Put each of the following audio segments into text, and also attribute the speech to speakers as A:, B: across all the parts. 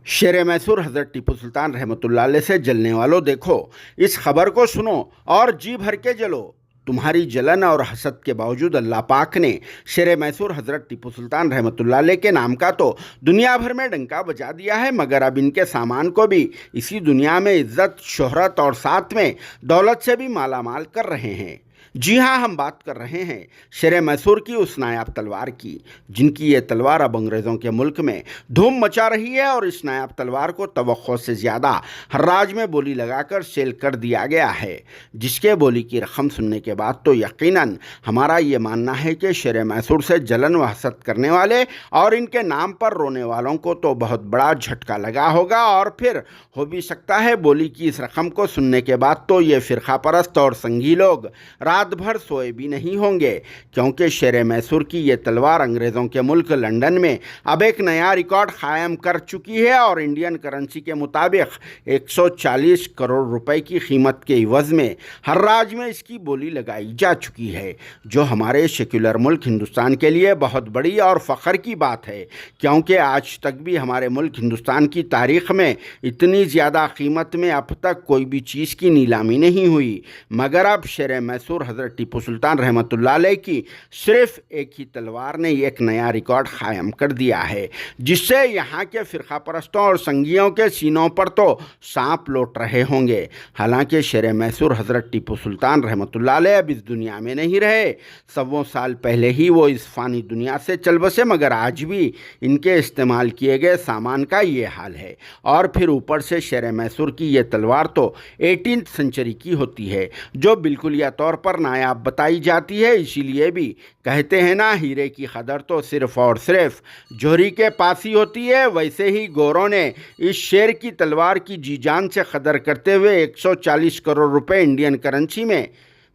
A: शेर मैसूर हज़रत टीपू सुल्तान रहमतुल्लाह अलैह से जलने वालों देखो, इस खबर को सुनो और जी भर के जलो। तुम्हारी जलन और हसद के बावजूद अल्लाह पाक ने शेर मैसूर हज़रत टीपू सुल्तान रहमतुल्लाह अलैह के नाम का तो दुनिया भर में डंका बजा दिया है, मगर अब इनके सामान को भी इसी दुनिया में इज्जत, शोहरत और साथ में दौलत से भी मालामाल कर रहे हैं। जी हाँ, हम बात कर रहे हैं शेर मैसूर की, उस नायाब तलवार की, जिनकी ये तलवार अब अंग्रेज़ों के मुल्क में धूम मचा रही है। और इस नायाब तलवार को तवक्को से ज़्यादा हर्राज में बोली लगाकर सेल कर दिया गया है, जिसके बोली की रकम सुनने के बाद तो यकीनन हमारा ये मानना है कि शेर मैसूर से जलन व हसद करने वाले और इनके नाम पर रोने वालों को तो बहुत बड़ा झटका लगा होगा। और फिर हो भी सकता है बोली की इस रकम को सुनने के बाद तो ये फ़िरका परस्त और संगी लोग रात भर सोए भी नहीं होंगे, क्योंकि शेर मैसूर की ये तलवार अंग्रेज़ों के मुल्क लंदन में अब एक नया रिकॉर्ड कायम कर चुकी है और इंडियन करेंसी के मुताबिक 140 करोड़ रुपए की कीमत के इवज़ में हर राज्य में इसकी बोली लगाई जा चुकी है, जो हमारे सेक्युलर मुल्क हिंदुस्तान के लिए बहुत बड़ी और फ़ख्र की बात है, क्योंकि आज तक भी हमारे मुल्क हिंदुस्तान की तारीख़ में इतनी ज़्यादा कीमत में अब तक कोई भी चीज़ की नीलामी नहीं हुई। मगर अब शेर मैसूर हज़रत टीपू सुल्तान रहमतुल्लाह अलैह की सिर्फ एक ही तलवार ने एक नया रिकॉर्ड कायम कर दिया है, जिससे यहाँ के फ़िरका परस्तों और संगियों के सीनों पर तो सांप लौट रहे होंगे। हालांकि शेर मैसूर हज़रत टीपू सुल्तान रहमतुल्लाह अलैह अब इस दुनिया में नहीं रहे, सवों साल पहले ही वो इस फ़ानी दुनिया से चल बसे, मगर आज भी इनके इस्तेमाल किए गए सामान का ये हाल है। और फिर ऊपर से शेर मैसूर की ये तलवार तो 18वीं सेंचुरी की होती है, जो बिल्कुलिया तौर पर नायाब बताई जाती है। इसीलिए भी कहते हैं ना, हीरे की कदर तो सिर्फ और सिर्फ जोहरी के पास ही होती है। वैसे ही गोरों ने इस शेर की तलवार की जी जान से कदर करते हुए 140 करोड़ रुपए इंडियन करेंसी में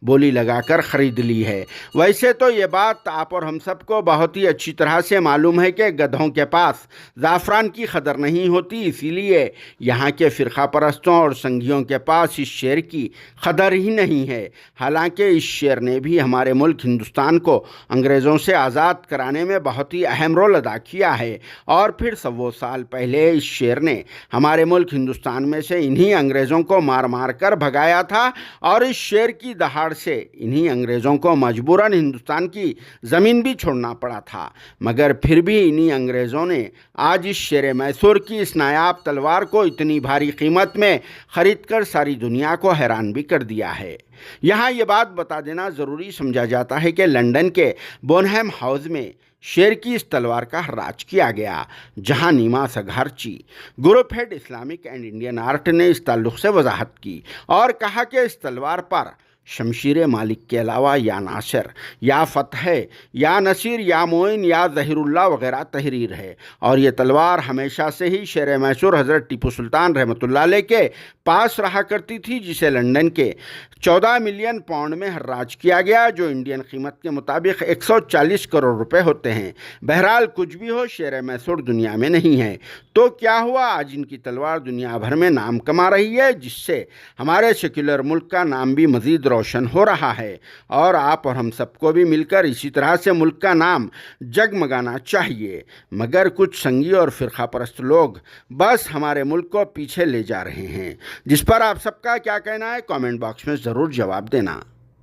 A: बोली लगाकर ख़रीद ली है। वैसे तो ये बात आप और हम सबको बहुत ही अच्छी तरह से मालूम है कि गधों के पास ज़ाफ़रान की कदर नहीं होती, इसीलिए यहाँ के फ़िरका परस्तों और संगियों के पास इस शेर की कदर ही नहीं है। हालांकि इस शेर ने भी हमारे मुल्क हिंदुस्तान को अंग्रेज़ों से आज़ाद कराने में बहुत ही अहम रोल अदा किया है। और फिर सवों साल पहले इस शेर ने हमारे मुल्क हिंदुस्तान में से इन्हीं अंग्रेज़ों को मार मार कर भगाया था, और इस शेर की दहाड़ से इन्हीं अंग्रेज़ों को मजबूरन हिंदुस्तान की ज़मीन भी छोड़ना पड़ा था। मगर फिर भी इन्हीं अंग्रेज़ों ने आज इस शेर मैसूर की इस नायाब तलवार को इतनी भारी कीमत में ख़रीद कर सारी दुनिया को हैरान भी कर दिया है। यहाँ ये बात बता देना ज़रूरी समझा जाता है कि लंदन के बोनहेम हाउस में शेर की इस तलवार का हर्राज किया गया, जहां Nima Sagharchi, group head Islamic and Indian art ने इस ताल्लुक़ से वजाहत की और कहा कि इस तलवार पर शमशीर मालिक के अलावा या नासिर, या फ़तह, या नसीर, या मोइन, या ज़हीरुल्लाह वगैरह तहरीर है। और ये तलवार हमेशा से ही शेर मैसूर हज़रत टीपू सुल्तान रहमतुल्लाह अलैह के पास रहा करती थी, जिसे लंदन के 14 मिलियन पाउंड में हर्राज किया गया, जो इंडियन कीमत के मुताबिक 140 करोड़ रुपए होते हैं। बहरहाल कुछ भी हो, शेर मैसूर दुनिया में नहीं है, तो क्या हुआ, आज इनकी तलवार दुनिया भर में नाम कमा रही है, जिससे हमारे सेक्युलर मुल्क का नाम भी मज़ीद रोशन हो रहा है। और आप और हम सबको भी मिलकर इसी तरह से मुल्क का नाम जगमगाना चाहिए। मगर कुछ संगी और फ़िरका परस्त लोग बस हमारे मुल्क को पीछे ले जा रहे हैं, जिस पर आप सबका क्या कहना है कमेंट बॉक्स में ज़रूर जवाब देना।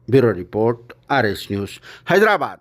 A: Bureau report, RS news, Hyderabad.